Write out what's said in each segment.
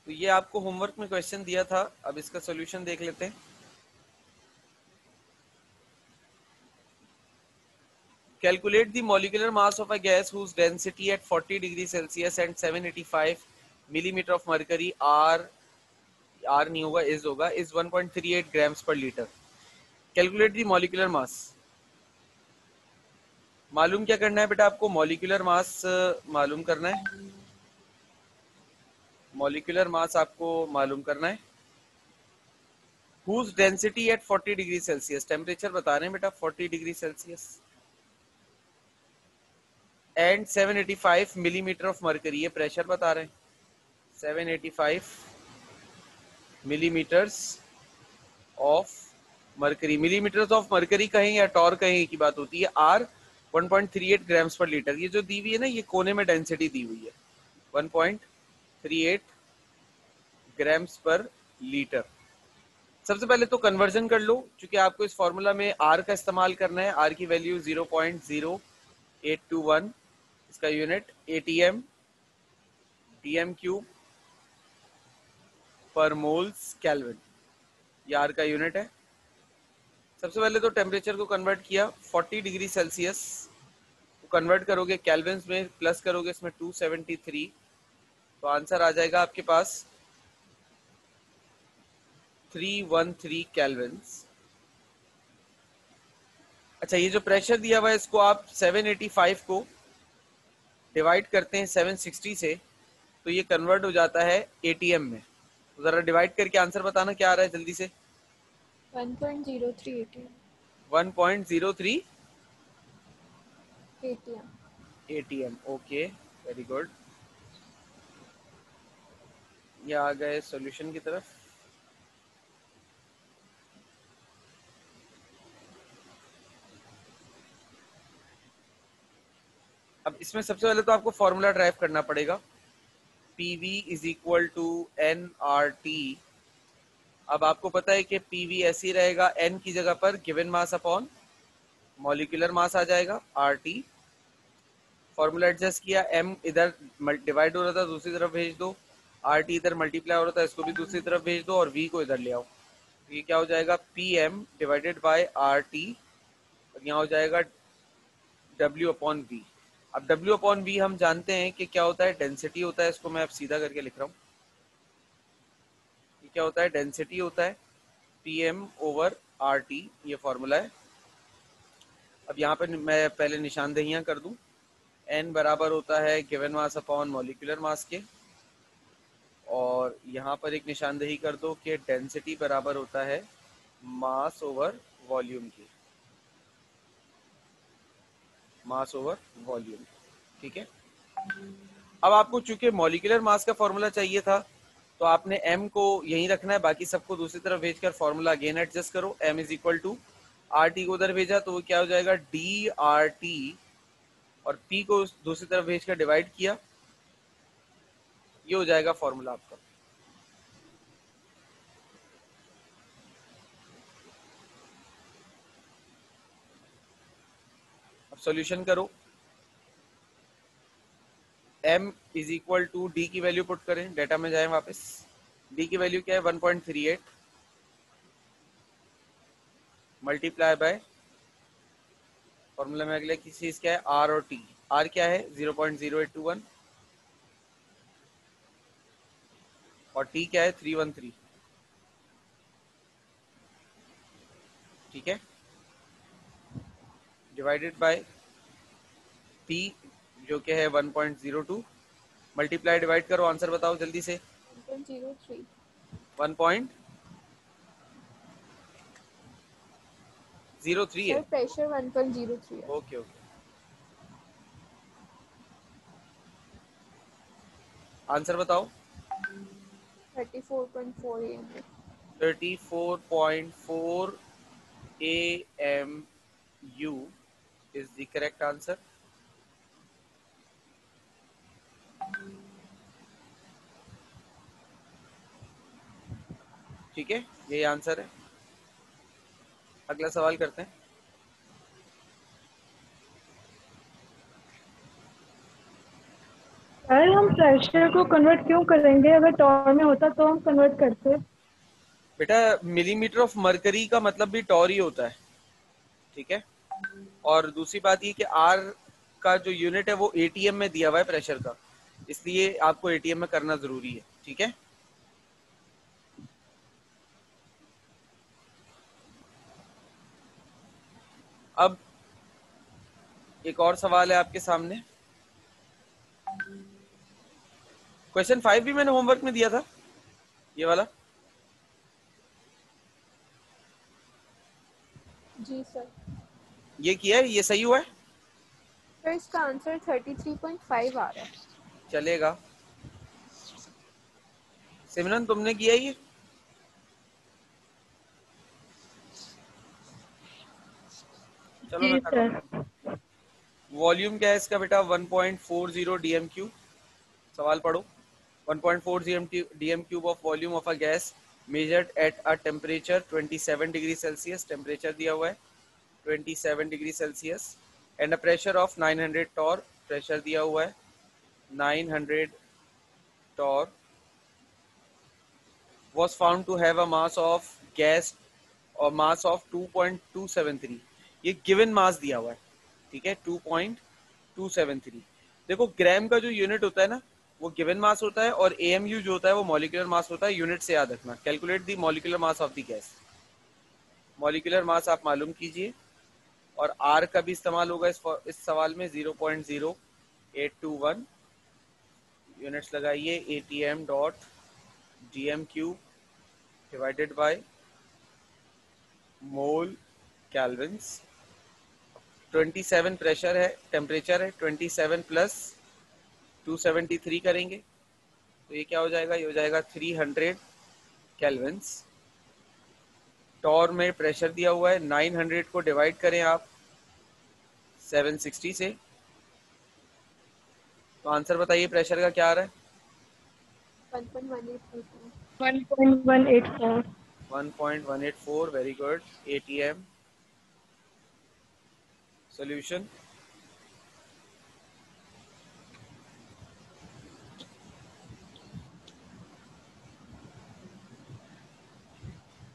तो ये आपको होमवर्क में क्वेश्चन दिया था, अब इसका सॉल्यूशन देख लेते हैं। Calculate the molecular mass of a gas whose density at 40 degree Celsius and 785 millimetre of mercury are नहीं होगा, इज होगा, is 1.38 grams per litre. Calculate the molecular mass. मालूम क्या करना है बेटा आपको? मॉलिक्यूलर मास मालूम करना है। मॉलिक्यूलर मास आपको मालूम करना है। Whose density at 40 degree Celsius, temperature बता रहे हैं बेटा 40 degree Celsius, and 785 millimetre of mercury, ये प्रेशर बता रहे हैं। 785 millimetres of mercury, millimetres of mercury कहें या टॉर कहें की बात होती है। आर 1.38 ग्राम्स पर लीटर, ये जो दी हुई है ना, ये कोने में डेंसिटी दी हुई है 1.38 ग्राम्स पर लीटर। सबसे पहले तो कन्वर्जन कर लो, क्योंकि आपको इस फॉर्मूला में आर का इस्तेमाल करना है। आर की वैल्यू 0.0821, इसका यूनिट एटीएम टीएम क्यूब पर मोल्स केल्विन, ये आर का यूनिट है। सबसे पहले तो टेम्परेचर को कन्वर्ट किया 40 डिग्री सेल्सियस को कन्वर्ट करोगे केल्विन में, प्लस करोगे इसमें 273, तो आंसर आ जाएगा आपके पास 313 केल्विन। अच्छा, ये जो प्रेशर दिया हुआ है इसको आप 785 को डिवाइड करते हैं 760 से, तो ये कन्वर्ट हो जाता है एटीएम में। तो जरा डिवाइड करके आंसर बताना क्या आ रहा है जल्दी से। 1.03 ATM 1.03 ATM। ATM, okay, very good. ये आ गए सॉल्यूशन की तरफ। अब इसमें सबसे पहले तो आपको फॉर्मूला ड्राइव करना पड़ेगा। PV is equal to N R T. अब आपको पता है कि पीवी ऐसे ही रहेगा, एन की जगह पर given mass upon molecular mass आ जाएगा आर टी। फॉर्मूला एडजस्ट किया, एम इधर डिवाइड हो रहा था दूसरी तरफ भेज दो, आर टी इधर मल्टीप्लाई हो रहा था इसको भी दूसरी तरफ भेज दो, और वी को इधर ले आओ। तो ये क्या हो जाएगा, P M divided by R T, और यहाँ हो जाएगा डब्ल्यू अपॉन वी। अब डब्ल्यू अपॉन वी हम जानते हैं कि क्या होता है, डेंसिटी होता है। इसको मैं अब सीधा करके लिख रहा हूँ, ये क्या होता है, डेंसिटी होता है, P M over R T, ये फॉर्मूला है। अब यहाँ पे मैं पहले निशानदेहियां कर दूं। एन बराबर होता है गिवन मास अपॉन मॉलिक्यूलर मास के, और यहाँ पर एक निशानदेही कर दो कि डेंसिटी बराबर होता है मास ओवर वॉल्यूम की, मास ओवर वॉल्यूम, ठीक है। अब आपको चूंकि मॉलिक्यूलर मास का फॉर्मूला चाहिए था, तो आपने m को यहीं रखना है, बाकी सबको दूसरी तरफ भेजकर फॉर्मूला अगेन एडजस्ट करो। m is equal to R T को उधर भेजा तो वो क्या हो जाएगा, डी आर टी, और p को दूसरी तरफ भेजकर डिवाइड किया, ये हो जाएगा फॉर्मूला आपका। अब सॉल्यूशन करो। m is equal to D की वैल्यू पुट करें, डेटा में जाएं वापस। डी की वैल्यू क्या है, 1.38 मल्टीप्लाई बाय फॉर्मूला में अगले किस चीज क्या है, आर और टी। आर क्या है 0.0821, और टी क्या है 313, ठीक है, डिवाइडेड बाय पी जो कि है 1.02, मल्टीप्लाई डिवाइड करो, आंसर बताओ जल्दी से। 1.03। 1.03 सर है, प्रेशर 1.03 है। Okay okay. आंसर बताओ। 34.4 AM। 34.4 AMU is the correct answer। ठीक है, यही आंसर है। अगला सवाल करते हैं। अरे हम प्रेशर को कन्वर्ट क्यों करेंगे? अगर टॉर में होता तो हम कन्वर्ट करते। बेटा मिलीमीटर ऑफ मरकरी का मतलब भी टॉर ही होता है, ठीक है। और दूसरी बात ये कि आर का जो यूनिट है वो एटीएम में दिया हुआ है प्रेशर का, इसलिए आपको एटीएम में करना जरूरी है, ठीक है। अब एक और सवाल है आपके सामने। क्वेश्चन 5 भी मैंने होमवर्क में दिया था, ये वाला। जी सर। ये किया है, ये सही हुआ है? सर इसका आंसर 33.5 आ रहा है। चलेगा। सिमरन तुमने किया ये? चलो मैं जी करवा सर। दूं। वॉल्यूम क्या है इसका बेटा? 1.40 डीएम क्यूब। सवाल पढ़ो। 1.40 DM cube of volume of a gas measured at a temperature 27 degree Celsius, temperature दिया हुआ है 27 degree Celsius, and a pressure of 900 torr, pressure दिया हुआ है 900 torr, was found to have a mass of gas और mass of 2.273। ये given mass दिया हुआ है, ठीक है, 2.273। देखो ग्राम का जो यूनिट होता है ना वो गिवन मास होता है, और एएमयू जो होता है वो मॉलिक्यूलर मास होता है। यूनिट से याद रखना, calculate the molecular mass of the gas. Molecular mass आप मालूम कीजिए, और आर का भी इस्तेमाल होगा इस सवाल में। 0.0821 यूनिट्स लगाइए, atm dot dm cube divided by mole kelvins. 27 pressure है, टेम्परेचर है, 27 प्लस 273 करेंगे तो ये क्या हो जाएगा? ये हो जाएगा 300 केल्विन्स। टॉर में प्रेशर दिया हुआ है, 900 को डिवाइड करें आप 760 से, तो आंसर बताइए प्रेशर का क्या आ रहा है? 1.1842। 1.184। 1.184। Very good. ATM solution.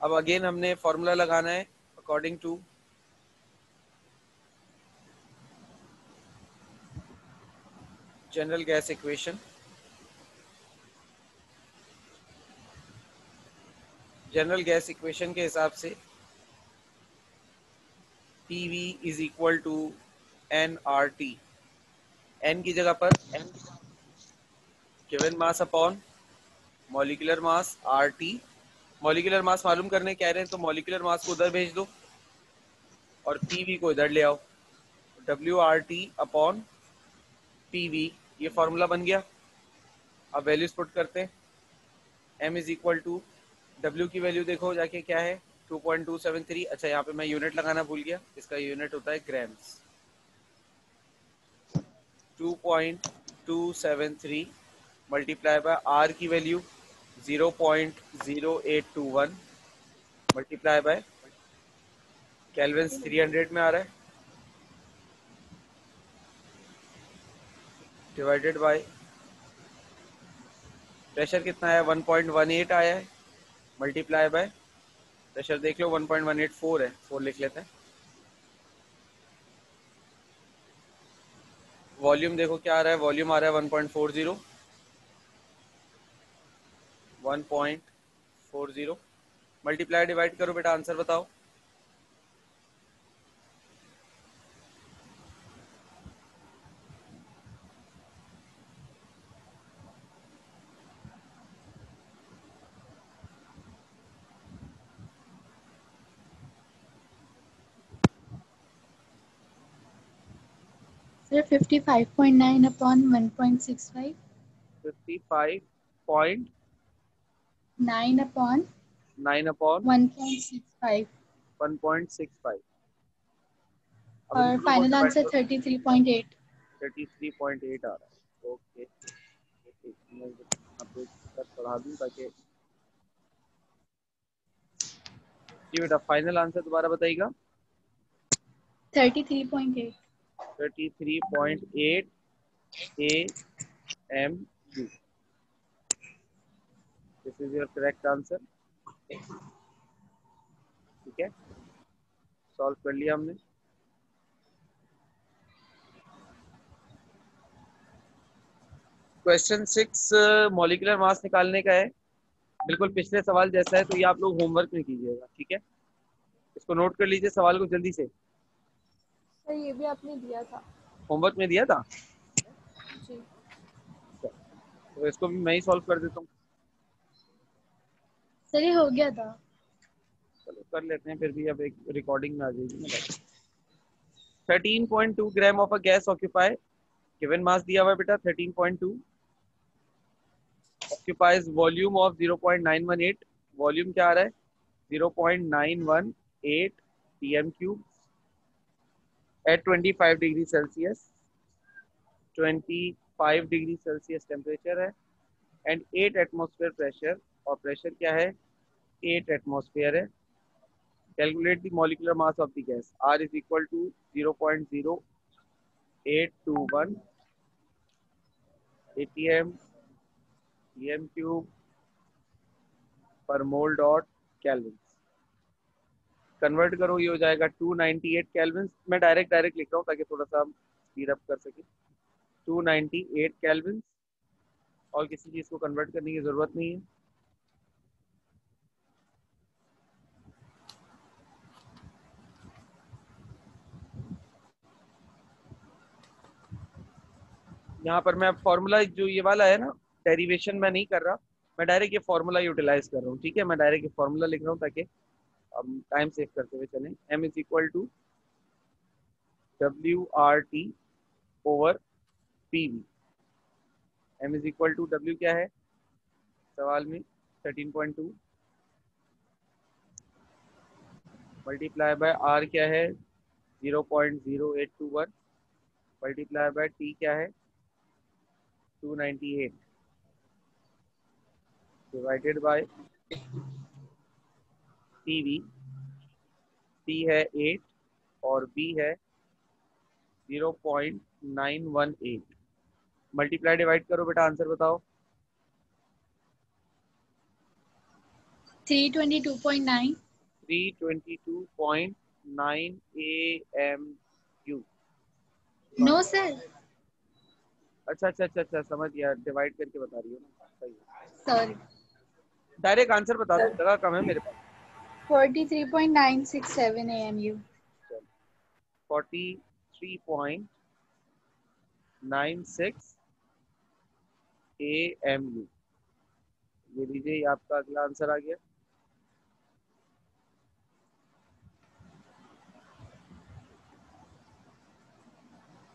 अब अगेन हमने फॉर्मूला लगाना है according to general gas equation. General gas equation के हिसाब से PV is equal to nRT। n की जगह पर given mass upon molecular mass RT। Molecular mass मालूम करने कह रहे हैं तो मॉलिक्यूलर मास को उधर भेज दो और PV को इधर ले आओ। WRT अपॉन PV, ये फॉर्मूला बन गया। अब वैल्यूज पुट करते हैं। M is equal to W की वैल्यू देखो जाके क्या है? 2.273। अच्छा यहाँ पे मैं यूनिट लगाना भूल गया, इसका यूनिट होता है ग्राम्स। 2.273 मल्टीप्लाई बाय R की वैल्यू 0.0821 मल्टीप्लाई बाय केल्विन 300 में आ रहा है, डिवाइडेड बाय प्रेशर कितना है? 1.18 आया है, मल्टीप्लाई बाय प्रेशर देख लो 1.184 है, 4 लिख लेते हैं। वॉल्यूम देखो क्या आ रहा है? वॉल्यूम आ रहा है 1.40। 1.40 मल्टीप्लाई डिवाइड करो बेटा, आंसर बताओ। Sir, 55.9 upon 1.65. 55.9 upon upon 1.65. 1.65। अब इन और दोनों को फाइनल डिवाइड आंसर करो, 33.8। 33.8 आ रहा है। ओके, मैं यहाँ पे पढ़ा दूँ ताकि जी बेटा फाइनल आंसर दोबारा बताइएगा। 33.8। 33.8 A M U. This is your correct answer. ठीक है, सॉल्व कर लिया हमने। क्वेश्चन 6 मॉलिक्यूलर मास निकालने का है, बिल्कुल पिछले सवाल जैसा है, तो ये आप लोग होमवर्क में कीजिएगा। ठीक है, इसको नोट कर लीजिए सवाल को जल्दी से। सर ये भी आपने दिया था। होमवर्क में दिया था, जी। तो इसको भी मैं ही सॉल्व कर देता हूँ। सर ये हो गया था। चलो कर लेते हैं, फिर भी अब एक रिकॉर्डिंग में आ जाएगी ना बात। 13.2 gram of a gas occupy, given mass दिया हुआ है बेटा 13.2, ऑक्यूपाइज वॉल्यूम ऑफ 0.918, वॉल्यूम क्या आ रहा है 0.918 pm cube at 25 degree Celsius, 25 degree Celsius temperature है, एंड 8 एटमॉस्फेयर प्रेशर, और प्रेशर क्या है 8 एटमॉस्फेयर है। Calculate the molecular mass of the gas, R is equal to 0.0821 atm pm cube per mole dot kelvin. Convert करो, ये हो जाएगा 298 kelvin. मैं डायरेक्ट लिख रहा हूँ ताकि थोड़ा सा स्पीड अप कर सके। 298 केल्विन, और किसी चीज को कन्वर्ट करने की जरूरत नहीं है। यहाँ पर मैं फॉर्मूला जो ये वाला है ना, डेरिवेशन मैं नहीं कर रहा, मैं डायरेक्ट ये फॉर्मूला यूटिलाइज कर रहा हूँ। ठीक है, मैं डायरेक्ट ये फॉर्मूला लिख रहा हूँ ताकि हम टाइम सेव करते हुए चलें। m is equal to WRT over PV। m is equal to W क्या है सवाल में 13.2 मल्टीप्लाई बाय R क्या है 0.0821 मल्टीप्लाई बाय T क्या है 298 डिवाइडेड बाय PV। T है 8 और B है 0.918। मल्टीप्लाई डिवाइड करो बेटा, आंसर बताओ। 322.9। 322.9 AMU। No sir. अच्छा, समझ गया, डिवाइड करके बता रही हो ना, सही है। सॉरी। डायरेक्ट आंसर बता दो, जगह कम है मेरे पास। 43.967 AMU। 43.96 AMU। ये लीजिए, ये आपका अगला आंसर आ गया।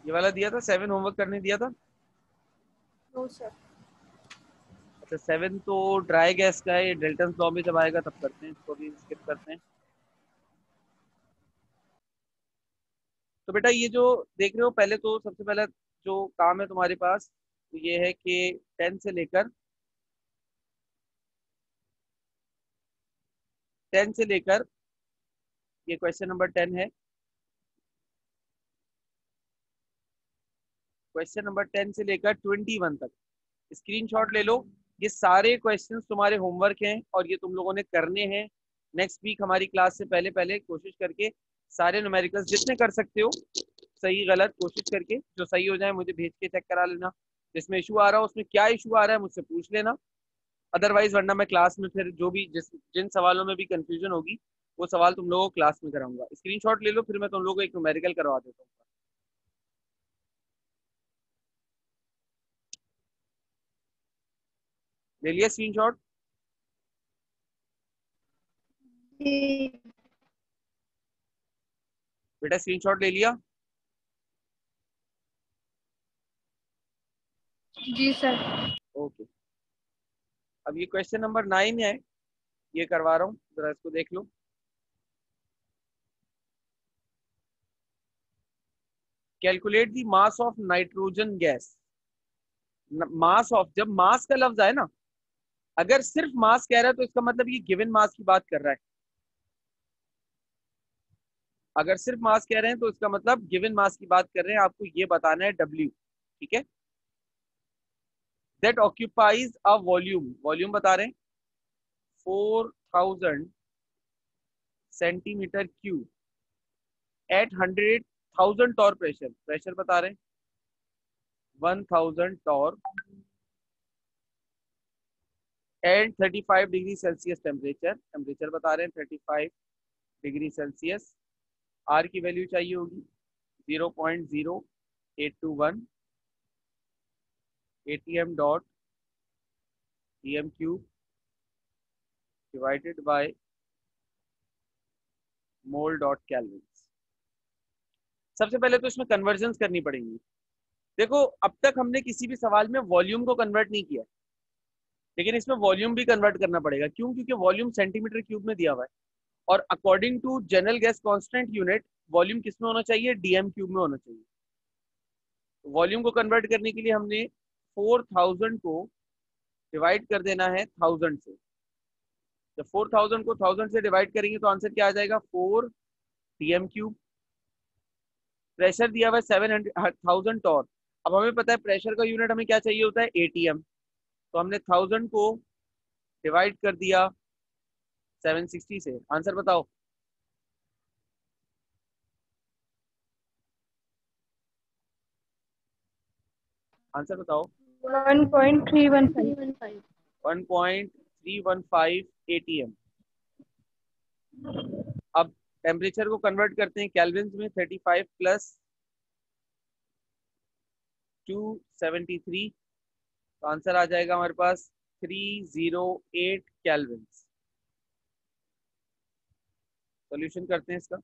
ये वाला दिया था 7, होमवर्क करने दिया था। No sir. अच्छा 7 तो ड्राई गैस का है, ये डेल्टन लॉ में जब आएगा तब करते हैं, इसको भी स्किप करते हैं। तो बेटा ये जो देख रहे हो, पहले तो सबसे पहला जो काम है तुम्हारे पास तो ये है कि 10 से लेकर 10 से लेकर ये क्वेश्चन नंबर 10 है। क्वेश्चन नंबर 10 से लेकर 21 तक स्क्रीनशॉट ले लो। ये सारे क्वेश्चंस तुम्हारे होमवर्क हैं और ये तुम लोगों ने करने हैं। नेक्स्ट वीक हमारी क्लास से पहले पहले कोशिश करके सारे न्यूमेरिकल्स जितने कर सकते हो, सही गलत कोशिश करके, जो सही हो जाए मुझे भेज के चेक करा लेना। जिसमें इशू आ रहा हो उसमें क्या इशू आ रहा है मुझसे पूछ लेना। अदरवाइज वरना मैं क्लास में फिर जो भी जिन सवालों में भी कंफ्यूजन होगी वो सवाल तुम लोगों को क्लास में कराऊंगा। स्क्रीनशॉट ले लो, फिर मैं तुम लोगों को एक न्यूमेरिकल करवा देता हूँ। ले लिया स्क्रीनशॉट? बेटा स्क्रीनशॉट ले लिया? जी सर। ओके, अब ये क्वेश्चन नंबर 9 है, ये करवा रहा हूँ, जरा इसको देख लो। Calculate the mass of nitrogen gas. Mass of, जब मास का लफ्ज आए ना, अगर सिर्फ मास कह रहा है तो इसका मतलब ये गिवन मास की बात कर रहा है। अगर सिर्फ मास कह रहे हैं तो इसका मतलब गिवन मास की बात कर रहे हैं। आपको ये बताना है डब्ल्यू। ठीक है, that occupies a volume, volume बता रहे हैं 4000 centimetre cube at 100,000 torr pressure, pressure बता रहे हैं 1000 torr and 35 degree Celsius temperature, temperature बता रहे हैं 35 डिग्री सेल्सियस। आर की वैल्यू चाहिए होगी 0.0821 atm dot em cube divided by mole dot kelvin. सबसे पहले तो इसमें कन्वर्जन करनी पड़ेंगी। देखो अब तक हमने किसी भी सवाल में वॉल्यूम को कन्वर्ट नहीं किया, लेकिन इसमें वॉल्यूम भी कन्वर्ट करना पड़ेगा। क्यों? क्योंकि वॉल्यूम सेंटीमीटर क्यूब में दिया हुआ है और according to general gas constant unit volume किस में होना चाहिए? डीएम क्यूब में होना चाहिए। वॉल्यूम को कन्वर्ट करने के लिए हमने 4000 को डिवाइड कर देना है 1000 से। जब 4000 को 1000 से डिवाइड करेंगे तो आंसर क्या आ जाएगा? 4 डीएम क्यूब। प्रेशर दिया हुआ है 700,000 टॉर। अब हमें पता है प्रेशर का यूनिट हमें क्या चाहिए होता है? एटीएम। तो हमने 1000 को डिवाइड कर दिया 760 से। आंसर बताओ। आंसर बताओ। 1.315। 1.315 एटीएम। अब टेम्परेचर को कन्वर्ट करते हैं केल्विन में। 35 प्लस 273, तो आंसर आ जाएगा हमारे पास 308 केल्विन। सॉल्यूशन करते हैं इसका।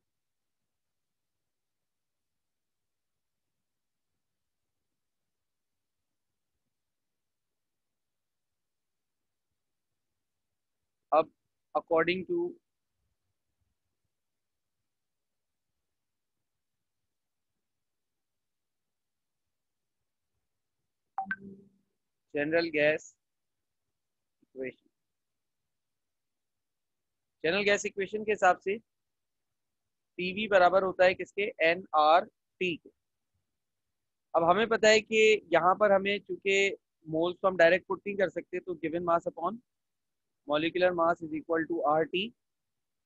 अब according to general gas equation, general gas equation के हिसाब से पीवी बराबर होता है किसके? एनआरटी के। अब हमें पता है कि यहाँ पर हमें चूंकि मोल्स तो हम डायरेक्ट पुट नहीं कर सकते, तो given mass upon molecular mass is equal to RT.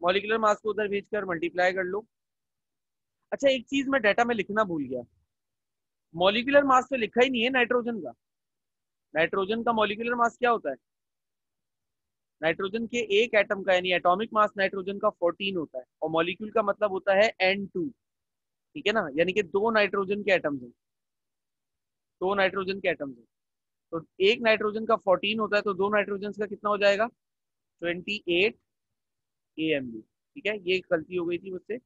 Molecular mass को उधर भेजकर मल्टीप्लाई कर लो। अच्छा एक चीज मैं डाटा में लिखना भूल गया, मॉलिक्यूलर मास तो लिखा ही नहीं है नाइट्रोजन का। नाइट्रोजन का मॉलिक्यूलर मास क्या होता है? नाइट्रोजन के एक एटम का यानी एटॉमिक मास नाइट्रोजन का 14 होता है और मॉलिक्यूल का मतलब होता है N2। ठीक है ना, यानी कि दो नाइट्रोजन के एटम्स हैं, दो नाइट्रोजन के एटम्स हैं। तो एक नाइट्रोजन का 14 होता है, तो दो नाइट्रोजन का कितना हो जाएगा? 28 AMU। ठीक है, ये गलती हो गई थी मुझसे।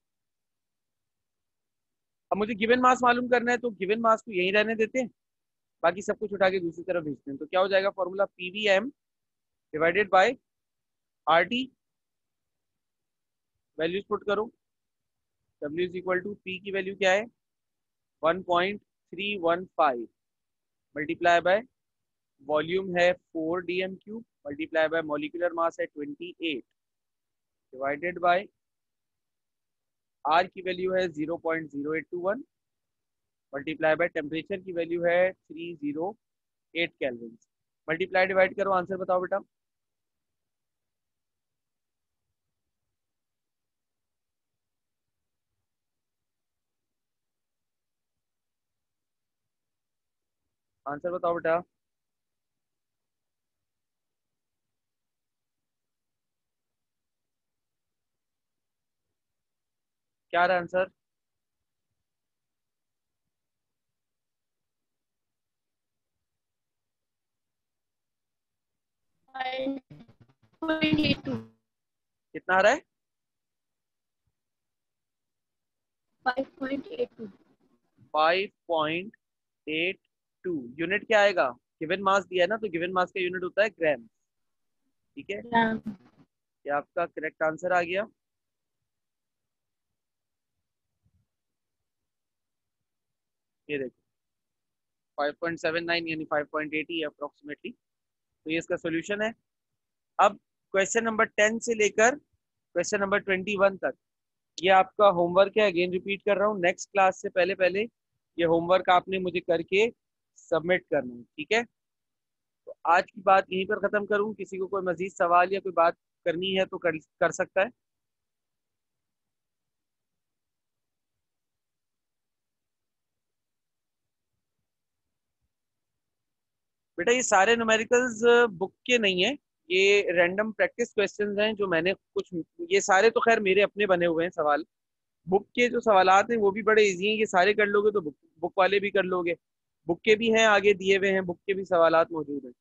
अब मुझे गिवन मास मालूम करना है, तो गिवन मास को यहीं रहने देते हैं, बाकी सब कुछ उठा के दूसरी तरफ भेजते हैं। तो क्या हो जाएगा formula? PVM divided by RT। Values put करो। W is equal to P की वैल्यू क्या है? 1.315 मल्टीप्लाई बाय वॉल्यूम है 4 DM cube multiply by molecular mass है 28 डिवाइडेड बाय आर की वैल्यू है 0.0821 मल्टीप्लाई बाय टेम्परेचर की वैल्यू है 308 केल्विन। मल्टीप्लाई डिवाइड करो, आंसर बताओ बेटा। आंसर बताओ बेटा। क्या रहा आंसर? कितना आ रहा है? 5.82। 5.82। यूनिट क्या आएगा? गिवन मास दिया है ना, तो गिवन मास का यूनिट होता है ग्राम। ठीक है, ये आपका करेक्ट आंसर आ गया। ये देखो 5.79 यानी 5.80 अप्रोक्सीमेटली। तो ये इसका सोल्यूशन है। अब क्वेश्चन नंबर 10 से लेकर क्वेश्चन नंबर 21 तक ये आपका होमवर्क है। अगेन रिपीट कर रहा हूँ, नेक्स्ट क्लास से पहले पहले ये होमवर्क आपने मुझे करके सबमिट करना है। ठीक है। तो आज की बात यहीं पर खत्म करूं, किसी को कोई मजीद सवाल या कोई बात करनी है तो कर सकता है। बेटा ये सारे न्यूमेरिकल्स बुक के नहीं है, ये रैंडम प्रैक्टिस क्वेश्चंस हैं जो मैंने कुछ, ये सारे तो खैर मेरे अपने बने हुए हैं सवाल। बुक के जो सवालात हैं वो भी बड़े इजी हैं, ये सारे कर लोगे तो बुक वाले भी कर लोगे। बुक के भी हैं, आगे दिए हुए हैं, बुक के भी सवालात मौजूद हैं।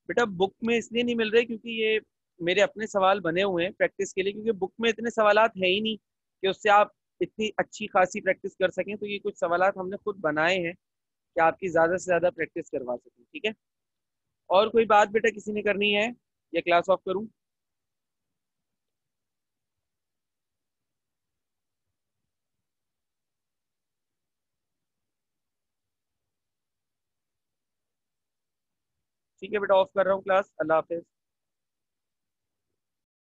बेटा बुक में इसलिए नहीं मिल रहे क्योंकि ये मेरे अपने सवाल बने हुए हैं प्रैक्टिस के लिए, क्योंकि बुक में इतने सवालात है ही नहीं कि उससे आप इतनी अच्छी खासी प्रैक्टिस कर सकें। तो ये कुछ सवालात हमने खुद बनाए हैं कि आपकी ज्यादा से ज्यादा प्रैक्टिस करवा सकें। ठीक है, और कोई बात बेटा किसी ने करनी है या क्लास ऑफ करूं? ठीक है बेटा, ऑफ कर रहा हूँ क्लास। अल्लाह हाफिज।